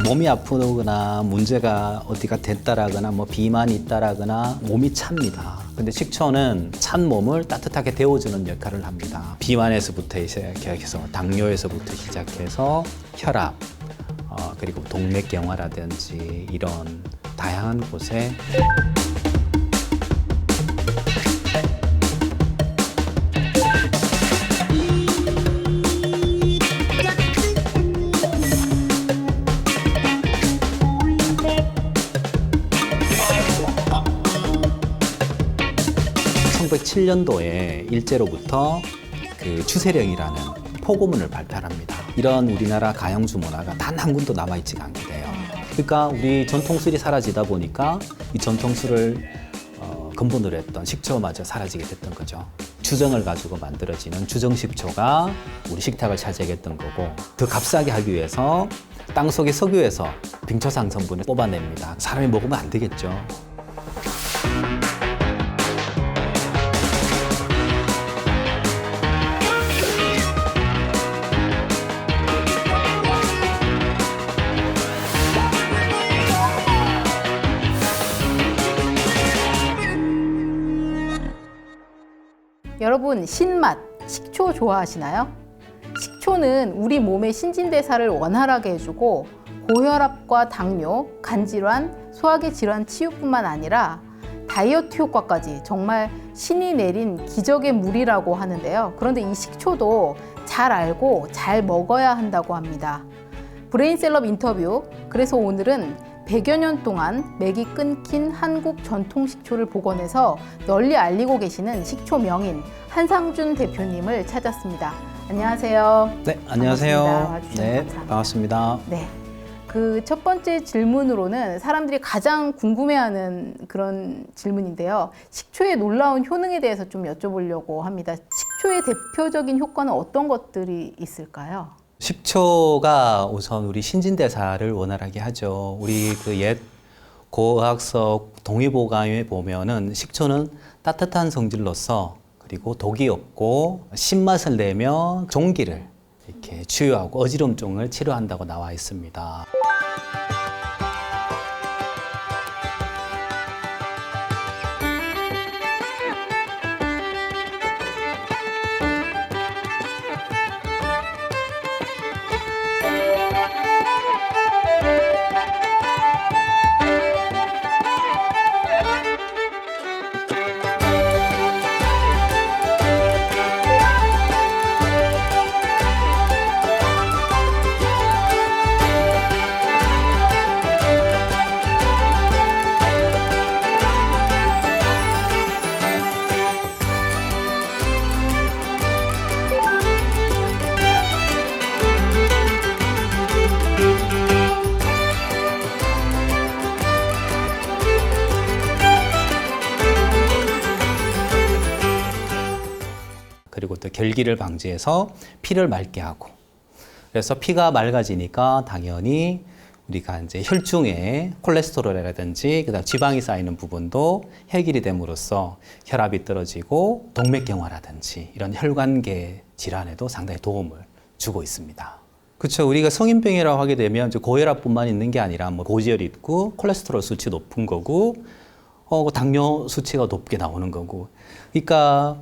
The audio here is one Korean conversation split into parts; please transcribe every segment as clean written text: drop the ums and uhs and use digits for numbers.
몸이 아프거나 문제가 어디가 됐다라거나 뭐 비만이 있다라거나 몸이 찹니다. 근데 식초는 찬 몸을 따뜻하게 데워주는 역할을 합니다. 비만에서부터 시작해서 당뇨에서부터 시작해서 혈압, 그리고 동맥경화라든지 이런 다양한 곳에 1907년도에 일제로부터 그 추세령이라는 포고문을 발표합니다. 이런 우리나라 가영주 문화가 단 한 군도 남아있지가 않게 돼요. 그러니까 우리 전통술이 사라지다 보니까 이 전통술을 근본으로 했던 식초마저 사라지게 됐던 거죠. 주정을 가지고 만들어지는 주정식초가 우리 식탁을 차지하겠던 거고, 더 값싸게 하기 위해서 땅속의 석유에서 빙초상 성분을 뽑아냅니다. 사람이 먹으면 안 되겠죠. 여러분, 신맛, 식초 좋아하시나요? 식초는 우리 몸의 신진대사를 원활하게 해주고 고혈압과 당뇨, 간질환, 소화기 질환 치유뿐만 아니라 다이어트 효과까지 정말 신이 내린 기적의 물이라고 하는데요. 그런데 이 식초도 잘 알고 잘 먹어야 한다고 합니다. 브레인셀럽 인터뷰, 그래서 오늘은 100여 년 동안 맥이 끊긴 한국 전통 식초를 복원해서 널리 알리고 계시는 식초 명인 한상준 대표님을 찾았습니다. 안녕하세요. 네, 안녕하세요. 와주셔서 네, 감사합니다. 반갑습니다. 네. 그 첫 번째 질문으로는 사람들이 가장 궁금해하는 그런 질문인데요. 식초의 놀라운 효능에 대해서 좀 여쭤보려고 합니다. 식초의 대표적인 효과는 어떤 것들이 있을까요? 식초가 우선 우리 신진대사를 원활하게 하죠. 우리 그 옛 고의학서 동의보감에 보면은 식초는 따뜻한 성질로서 그리고 독이 없고 신맛을 내며 종기를 이렇게 치유하고 어지럼증을 치료한다고 나와 있습니다. 그리고 또 결기를 방지해서 피를 맑게 하고, 그래서 피가 맑아지니까 당연히 우리가 이제 혈중에 콜레스테롤이라든지 그다음 지방이 쌓이는 부분도 해결이 됨으로써 혈압이 떨어지고 동맥경화라든지 이런 혈관계 질환에도 상당히 도움을 주고 있습니다. 그렇죠. 우리가 성인병이라고 하게 되면 이제 고혈압뿐만 있는 게 아니라 뭐 고지혈이 있고 콜레스테롤 수치 높은 거고, 당뇨 수치가 높게 나오는 거고. 그러니까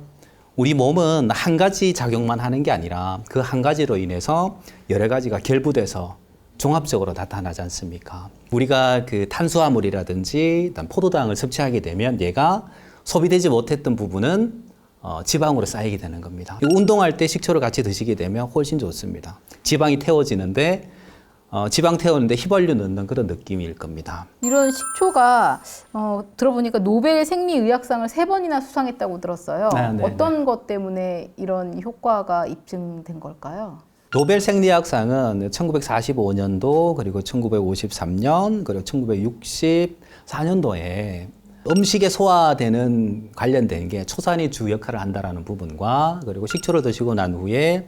우리 몸은 한 가지 작용만 하는 게 아니라 그 한 가지로 인해서 여러 가지가 결부돼서 종합적으로 나타나지 않습니까? 우리가 그 탄수화물이라든지 일단 포도당을 섭취하게 되면 얘가 소비되지 못했던 부분은 지방으로 쌓이게 되는 겁니다. 운동할 때 식초를 같이 드시게 되면 훨씬 좋습니다. 지방이 태워지는데 지방 태우는데 휘발유 넣는 그런 느낌일 겁니다. 이런 식초가 들어보니까 노벨 생리의학상을 3번이나 수상했다고 들었어요. 네, 어떤 것 때문에 이런 효과가 입증된 걸까요? 노벨 생리학상은 1945년도 그리고 1953년 그리고 1964년도에 음식에 소화되는 관련된 게 초산이 주 역할을 한다라는 부분과 그리고 식초를 드시고 난 후에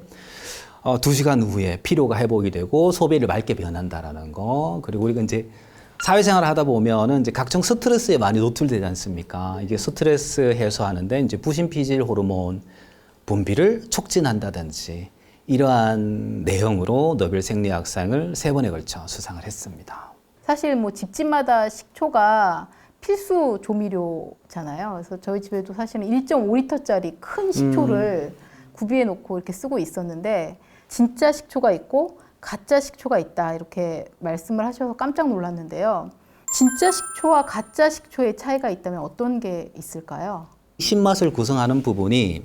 2시간 후에 피로가 회복이 되고 소변이 맑게 변한다라는 거. 그리고 우리가 이제 사회생활을 하다 보면은 이제 각종 스트레스에 많이 노출되지 않습니까? 이게 스트레스 해소하는데 이제 부신피질 호르몬 분비를 촉진한다든지 이러한 내용으로 노벨 생리학상을 3번에 걸쳐 수상을 했습니다. 사실 뭐 집집마다 식초가 필수 조미료잖아요. 그래서 저희 집에도 사실은 1.5리터짜리 큰 식초를 구비해 놓고 이렇게 쓰고 있었는데 진짜 식초가 있고 가짜 식초가 있다 이렇게 말씀을 하셔서 깜짝 놀랐는데요. 진짜 식초와 가짜 식초의 차이가 있다면 어떤 게 있을까요? 신맛을 구성하는 부분이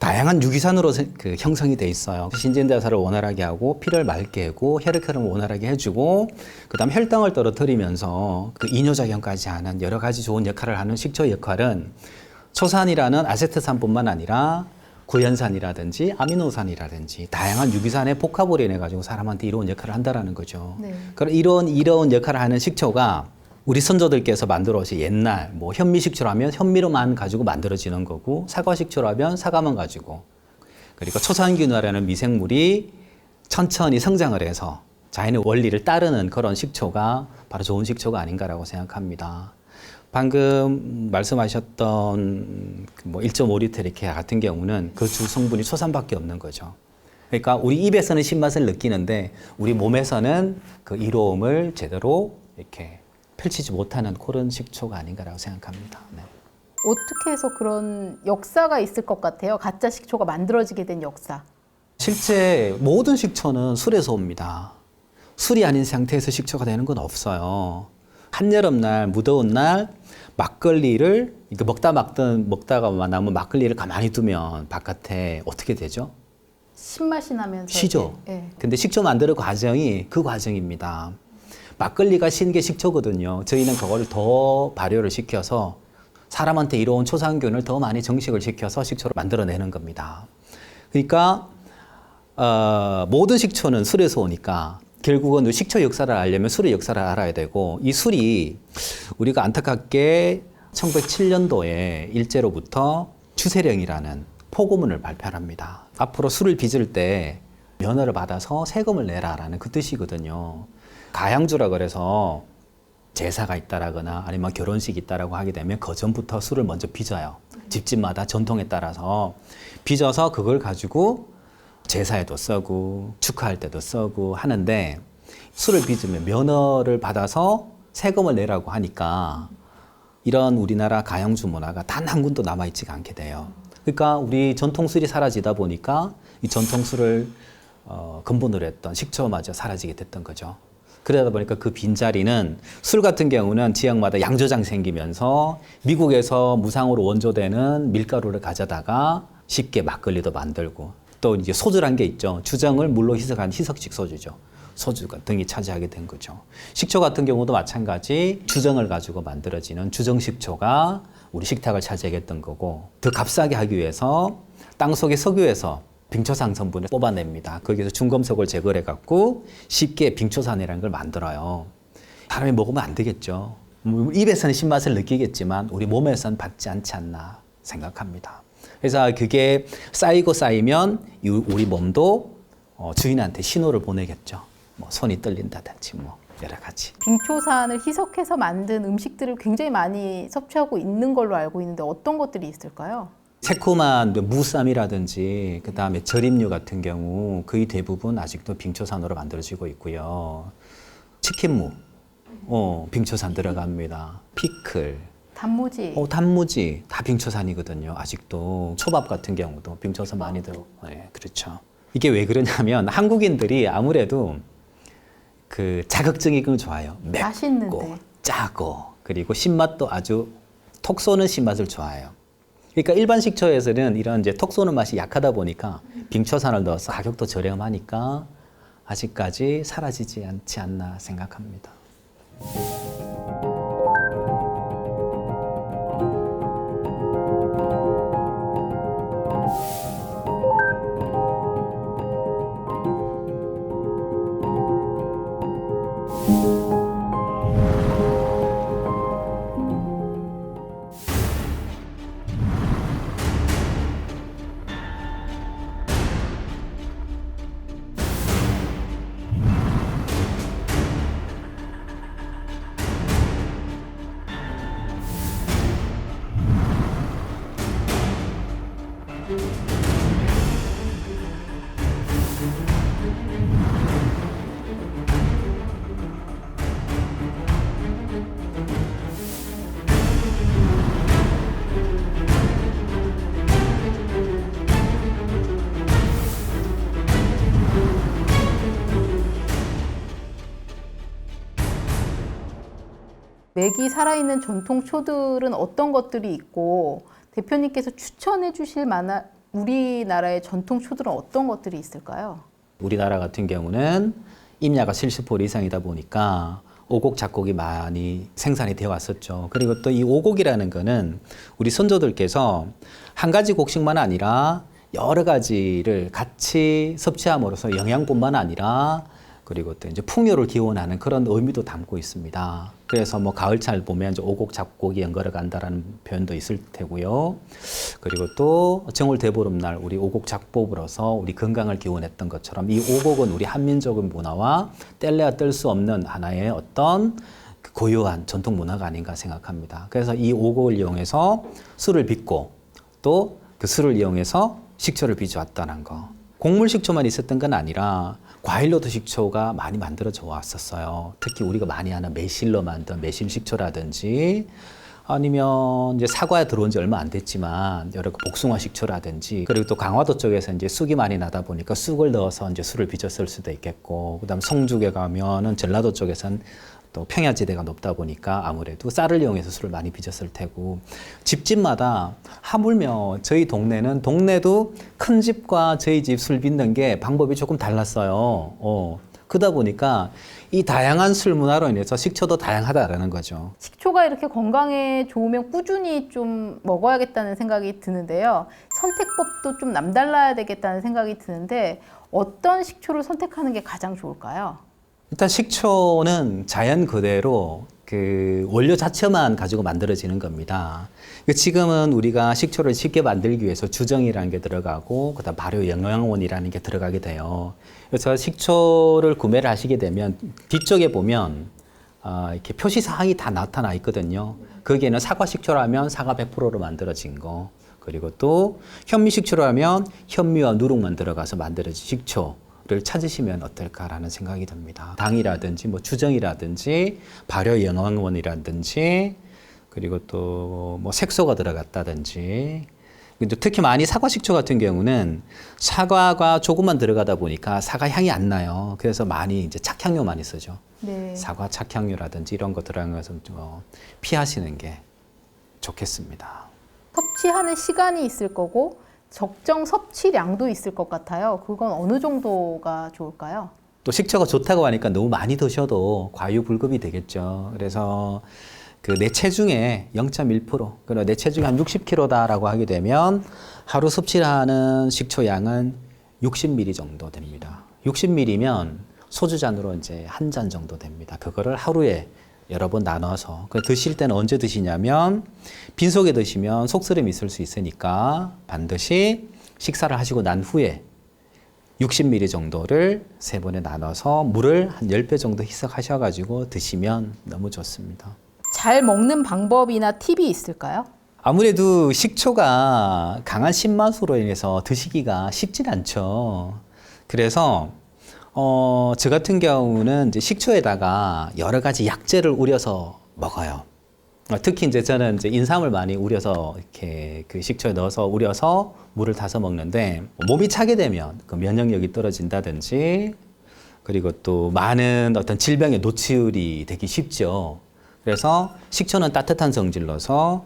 다양한 유기산으로 형성이 돼 있어요. 신진대사를 원활하게 하고 피를 맑게 하고 혈액흐름을 원활하게 해주고 그다음 혈당을 떨어뜨리면서 그 이뇨작용까지 하는 여러 가지 좋은 역할을 하는 식초 역할은 초산이라는 아세트산뿐만 아니라 구연산이라든지 아미노산이라든지 다양한 유기산의 복합으로 인해 가지고 사람한테 이로운 역할을 한다라는 거죠. 네. 그럼 이런 역할을 하는 식초가 우리 선조들께서 만들어 오신 옛날 뭐 현미식초라면 현미로만 가지고 만들어지는 거고 사과식초라면 사과만 가지고 그리고 초산균이라는 미생물이 천천히 성장을 해서 자연의 원리를 따르는 그런 식초가 바로 좋은 식초가 아닌가라고 생각합니다. 방금 말씀하셨던 뭐 1.5리터 이렇게 같은 경우는 그 주 성분이 초산밖에 없는 거죠. 그러니까 우리 입에서는 신맛을 느끼는데 우리 몸에서는 그 이로움을 제대로 이렇게 펼치지 못하는 그런 식초가 아닌가라고 생각합니다. 네. 어떻게 해서 그런 역사가 있을 것 같아요? 가짜 식초가 만들어지게 된 역사. 실제 모든 식초는 술에서 옵니다. 술이 아닌 상태에서 식초가 되는 건 없어요. 한여름날, 무더운 날 막걸리를 이렇게 먹다가 남은 막걸리를 가만히 두면 바깥에 어떻게 되죠? 신맛이 나면서. 시죠. 예. 근데 식초 만드는 과정이 그 과정입니다. 막걸리가 신 게 식초거든요. 저희는 그거를 더 발효를 시켜서 사람한테 이로운 초산균을 더 많이 정식을 시켜서 식초를 만들어내는 겁니다. 그러니까 모든 식초는 술에서 오니까 결국은 식초 역사를 알려면 술의 역사를 알아야 되고 이 술이 우리가 안타깝게 1907년도에 일제로부터 추세령이라는 포고문을 발표합니다. 앞으로 술을 빚을 때 면허를 받아서 세금을 내라라는 그 뜻이거든요. 가양주라 그래서 제사가 있다라거나 아니면 결혼식이 있다라고 하게 되면 그 전부터 술을 먼저 빚어요. 집집마다 전통에 따라서 빚어서 그걸 가지고 제사에도 쓰고 축하할 때도 쓰고 하는데 술을 빚으면 면허를 받아서 세금을 내라고 하니까 이런 우리나라 가양주 문화가 단 한 군도 남아있지가 않게 돼요. 그러니까 우리 전통술이 사라지다 보니까 이 전통술을 근본으로 했던 식초마저 사라지게 됐던 거죠. 그러다 보니까 그 빈자리는 술 같은 경우는 지역마다 양조장 생기면서 미국에서 무상으로 원조되는 밀가루를 가져다가 쉽게 막걸리도 만들고 또 이제 소주란 게 있죠. 주정을 물로 희석한 희석식 소주죠. 소주 등이 차지하게 된 거죠. 식초 같은 경우도 마찬가지 주정을 가지고 만들어지는 주정식초가 우리 식탁을 차지하겠던 거고 더 값싸게 하기 위해서 땅속의 석유에서 빙초산 성분을 뽑아냅니다. 거기서 중금속을 제거해 갖고 쉽게 빙초산이라는 걸 만들어요. 사람이 먹으면 안 되겠죠. 입에서는 신맛을 느끼겠지만 우리 몸에서는 받지 않지 않나 생각합니다. 그래서 그게 쌓이고 쌓이면 우리 몸도 주인한테 신호를 보내겠죠. 뭐 손이 떨린다든지 뭐 여러 가지. 빙초산을 희석해서 만든 음식들을 굉장히 많이 섭취하고 있는 걸로 알고 있는데 어떤 것들이 있을까요? 새콤한 무쌈이라든지 그다음에 절임류 같은 경우 거의 대부분 아직도 빙초산으로 만들어지고 있고요. 치킨무, 빙초산 들어갑니다. 피클, 단무지 다 빙초산이거든요. 아직도 초밥 같은 경우도 빙초산 많이 들어오고, 네, 그렇죠. 이게 왜 그러냐면 한국인들이 아무래도 그 자극적인 건 좋아요. 맵고 맛있는데. 짜고 그리고 신맛도 아주 톡 쏘는 신맛을 좋아해요. 그러니까 일반 식초에서는 이런 이제 톡 쏘는 맛이 약하다 보니까 빙초산을 넣어서 가격도 저렴하니까 아직까지 사라지지 않지 않나 생각합니다. 맥이 살아있는 전통 초들은 어떤 것들이 있고 대표님께서 추천해 주실 만한 우리나라의 전통 초들은 어떤 것들이 있을까요? 우리나라 같은 경우는 임야가 70% 이상이다 보니까 오곡 작곡이 많이 생산이 되어 왔었죠. 그리고 또 이 오곡이라는 거는 우리 선조들께서 한 가지 곡식만 아니라 여러 가지를 같이 섭취함으로써 영양뿐만 아니라 그리고 또 이제 풍요를 기원하는 그런 의미도 담고 있습니다. 그래서 뭐 가을철 보면 이제 오곡 잡곡이 연걸어 간다라는 표현도 있을 테고요. 그리고 또 정월 대보름날 우리 오곡 잡곡으로서 우리 건강을 기원했던 것처럼 이 오곡은 우리 한민족의 문화와 뗄래야 뗄 수 없는 하나의 어떤 그 고유한 전통 문화가 아닌가 생각합니다. 그래서 이 오곡을 이용해서 술을 빚고 또 그 술을 이용해서 식초를 빚어왔다는 거. 곡물 식초만 있었던 건 아니라 과일로도 식초가 많이 만들어져 왔었어요. 특히 우리가 많이 아는 매실로 만든 매실식초라든지 아니면 이제 사과에 들어온 지 얼마 안 됐지만 여러 복숭아 식초라든지 그리고 또 강화도 쪽에서 이제 쑥이 많이 나다 보니까 쑥을 넣어서 이제 술을 빚었을 수도 있겠고 그다음 성죽에 가면은 전라도 쪽에선 또 평야지대가 높다 보니까 아무래도 쌀을 이용해서 술을 많이 빚었을 테고 집집마다 하물며 저희 동네는 동네도 큰 집과 저희 집 술 빚는 게 방법이 조금 달랐어요. 그러다 보니까 이 다양한 술 문화로 인해서 식초도 다양하다라는 거죠. 식초가 이렇게 건강에 좋으면 꾸준히 좀 먹어야겠다는 생각이 드는데요. 선택법도 좀 남달라야 되겠다는 생각이 드는데 어떤 식초를 선택하는 게 가장 좋을까요? 일단 식초는 자연 그대로 그 원료 자체만 가지고 만들어지는 겁니다. 지금은 우리가 식초를 쉽게 만들기 위해서 주정이라는 게 들어가고 그다음 발효 영양원이라는 게 들어가게 돼요. 그래서 식초를 구매를 하시게 되면 뒤쪽에 보면 이렇게 표시 사항이 다 나타나 있거든요. 거기에는 사과 식초라면 사과 100%로 만들어진 거, 그리고 또 현미 식초라면 현미와 누룩만 들어가서 만들어진 식초. 를 찾으시면 어떨까라는 생각이 듭니다. 당이라든지 뭐 주정이라든지 발효 영양원이라든지 그리고 또 뭐 색소가 들어갔다든지 근데 특히 많이 사과 식초 같은 경우는 사과가 조금만 들어가다 보니까 사과 향이 안 나요. 그래서 많이 이제 착향료 많이 쓰죠. 네. 사과 착향료라든지 이런 거 들어간 것은 좀 피하시는 게 좋겠습니다. 섭취하는 시간이 있을 거고 적정 섭취량도 있을 것 같아요. 그건 어느 정도가 좋을까요? 또 식초가 좋다고 하니까 너무 많이 드셔도 과유불급이 되겠죠. 그래서 그 내 체중의 0.1%, 그리고 내 체중이 한 60kg다라고 하게 되면 하루 섭취하는 식초 양은 60ml 정도 됩니다. 60ml면 소주 잔으로 이제 한 잔 정도 됩니다. 그거를 하루에 여러 번 나눠서 드실 때는 언제 드시냐면 빈속에 드시면 속쓰림이 있을 수 있으니까 반드시 식사를 하시고 난 후에 60ml 정도를 세 번에 나눠서 물을 한 10배 정도 희석하셔가지고 드시면 너무 좋습니다. 잘 먹는 방법이나 팁이 있을까요? 아무래도 식초가 강한 신맛으로 인해서 드시기가 쉽진 않죠. 그래서 저 같은 경우는 이제 식초에다가 여러 가지 약재를 우려서 먹어요. 특히 이제 저는 이제 인삼을 많이 우려서 이렇게 그 식초에 넣어서 우려서 물을 타서 먹는데 몸이 차게 되면 그 면역력이 떨어진다든지 그리고 또 많은 어떤 질병에 노출이 되기 쉽죠. 그래서 식초는 따뜻한 성질로서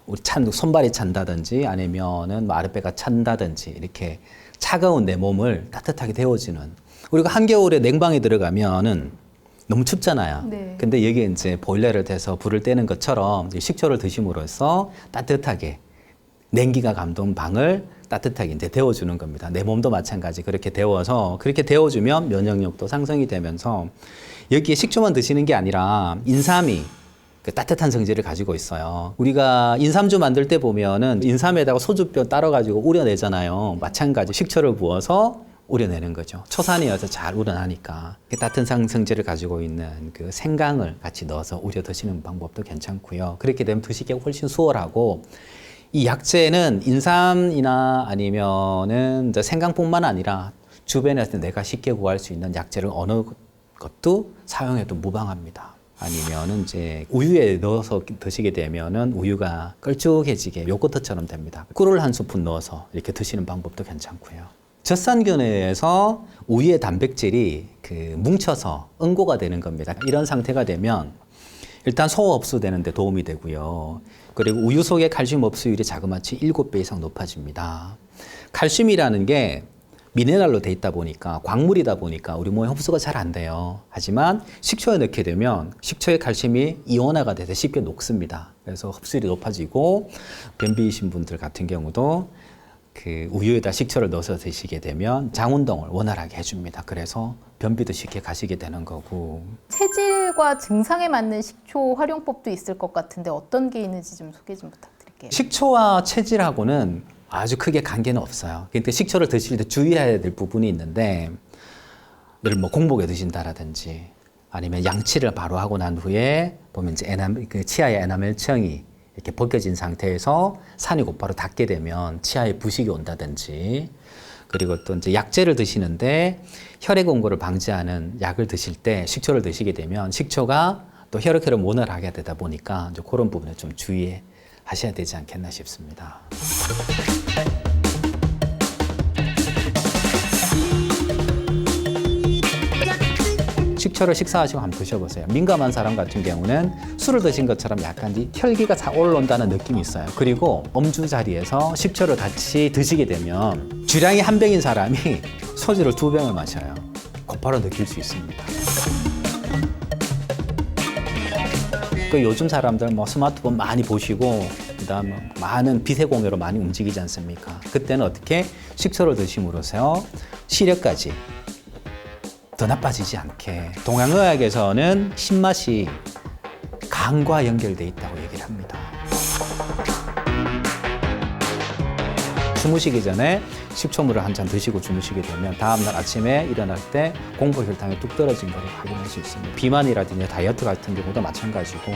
우리 손발이 찬다든지 아니면은 뭐 아랫배가 찬다든지 이렇게 차가운 내 몸을 따뜻하게 데워주는. 우리가 한겨울에 냉방에 들어가면은 너무 춥잖아요. 네. 근데 여기에 이제 보일러를 대서 불을 떼는 것처럼 식초를 드심으로써 따뜻하게 냉기가 감돈 방을 따뜻하게 이제 데워주는 겁니다. 내 몸도 마찬가지 그렇게 데워서 그렇게 데워주면 면역력도 상승이 되면서 여기에 식초만 드시는 게 아니라 인삼이 그 따뜻한 성질을 가지고 있어요. 우리가 인삼주 만들 때 보면은 인삼에다가 소주뼈 따로 가지고 우려내잖아요. 마찬가지 식초를 부어서 우려내는 거죠. 초산이어서 잘 우러나니까 따뜻한 성질을 가지고 있는 그 생강을 같이 넣어서 우려 드시는 방법도 괜찮고요. 그렇게 되면 드시기가 훨씬 수월하고 이 약재는 인삼이나 아니면은 이제 생강뿐만 아니라 주변에서 내가 쉽게 구할 수 있는 약재를 어느 것도 사용해도 무방합니다. 아니면은 이제 우유에 넣어서 드시게 되면은 우유가 걸쭉해지게 요거트처럼 됩니다. 꿀을 한 스푼 넣어서 이렇게 드시는 방법도 괜찮고요. 젖산균에서 우유의 단백질이 그 뭉쳐서 응고가 되는 겁니다. 이런 상태가 되면 일단 소화 흡수되는 데 도움이 되고요. 그리고 우유 속의 칼슘 흡수율이 자그마치 7배 이상 높아집니다. 칼슘이라는 게 미네랄로 돼 있다 보니까 광물이다 보니까 우리 몸에 흡수가 잘 안 돼요. 하지만 식초에 넣게 되면 식초의 칼슘이 이온화가 돼서 쉽게 녹습니다. 그래서 흡수율이 높아지고 변비이신 분들 같은 경우도 그 우유에다 식초를 넣어서 드시게 되면 장 운동을 원활하게 해줍니다. 그래서 변비도 쉽게 가시게 되는 거고. 체질과 증상에 맞는 식초 활용법도 있을 것 같은데 어떤 게 있는지 좀 소개 좀 부탁드릴게요. 식초와 체질하고는 아주 크게 관계는 없어요. 근데 식초를 드실 때 주의해야 될 부분이 있는데 늘 뭐 공복에 드신다라든지 아니면 양치를 바로 하고 난 후에 보면 이제 그 치아의 에나멜층이 이렇게 벗겨진 상태에서 산이 곧바로 닿게 되면 치아에 부식이 온다든지 그리고 또 이제 약재를 드시는데 혈액 응고를 방지하는 약을 드실 때 식초를 드시게 되면 식초가 또 혈액회를 원활하게 되다 보니까 이제 그런 부분에 좀 주의하셔야 되지 않겠나 싶습니다. 식초를 식사하시고 한번 드셔보세요. 민감한 사람 같은 경우는 술을 드신 것처럼 약간 혈기가 잘 올라온다는 느낌이 있어요. 그리고 음주 자리에서 식초를 같이 드시게 되면 주량이 한 병인 사람이 소주를 2병을 마셔요. 곧바로 느낄 수 있습니다. 그 요즘 사람들 뭐 스마트폰 많이 보시고 그다음에 많은 빛의 공유로 많이 움직이지 않습니까? 그때는 어떻게 식초를 드심으로써 시력까지 더 나빠지지 않게. 동양의학에서는 신맛이 간과 연결돼 있다고 얘기를 합니다. 주무시기 전에 식초물을 한 잔 드시고 주무시게 되면 다음날 아침에 일어날 때 공복 혈당이 뚝 떨어진 것을 확인할 수 있습니다. 비만이라든지 다이어트 같은 경우도 마찬가지고.